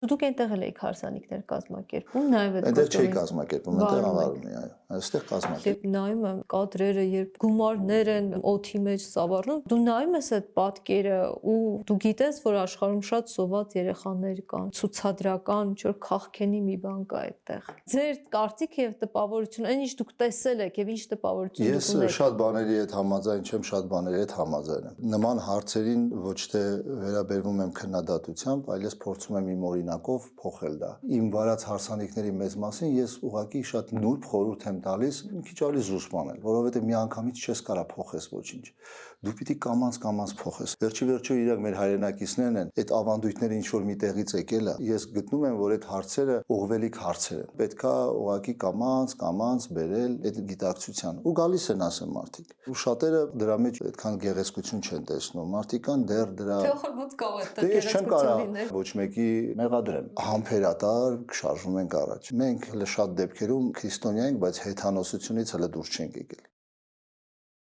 Դուք այնտեղ էլ եք հարսանիքներ կազմակերպում, նաև այդ Այնտեղ չի գործողին կազմակերպում, այնտեղ ավարում է, այո, այստեղ կազմակերպում։ Երբ նայում եմ կադրերը, երբ գումարներ են օդի մեջ սավառնում, դու նայում ես այդ պատկերը ու դու գիտես, որ աշխարհում շատ սոված երեխաներ կան, ցուցադրական, ինչ որ քաղքենի մի բան կա այդտեղ։ Ձեր կարծիքը եւ տպավորությունը, այն ինչ դուք տեսել եք եւ ինչ տպավորություն Ես դուք ունեք։ շատ բաների հետ համաձայն չեմ, շատ բաների հետ համաձայն եմ։ Նման հարցերին ոչ թե վերաբերվում եմ քննադատությամբ, այլ ես փորձում եմ իմ օրինակով փոխել դա։ Իմ վարած հարսանիքների մեծ մասին ես ուղղակի շատ նուրբ խորհուրդ եմ տալիս մի քիչ ավելի զուսպանել, որովհետև միանգամից չես կարա փոխես ոչինչ։ Դու պիտի կամաց փոխես։ Վերջի իրանք մեր հայրենակիցներն են, այդ ավանդույթները ինչ որ մի տեղից եկել է։ Ես գտնում եմ, որ այդ հարցերը ուղղվելիք հարցեր են։ Պետքա ուղղակի կամաց բերել այդ գիտակցության։ Ու գալիս են ասեմ մարդիկ։ Ու շատերը դրա մեջ այդքան գեղեցկություն չեն տեսնում։ Մարդիկ կան դեռ դրա Թե ոխորոց կարող է դա Ես չեմ կարա գեղեցկություն լինել։ ոչ մեկի մեղադրեմ։ Համբերատար շարժվում ենք առաջ։ Մենք հələ շատ դեպքերում քրիստոնյա ենք, բայց հեթանոսությունից հələ դուրս չենք եկել։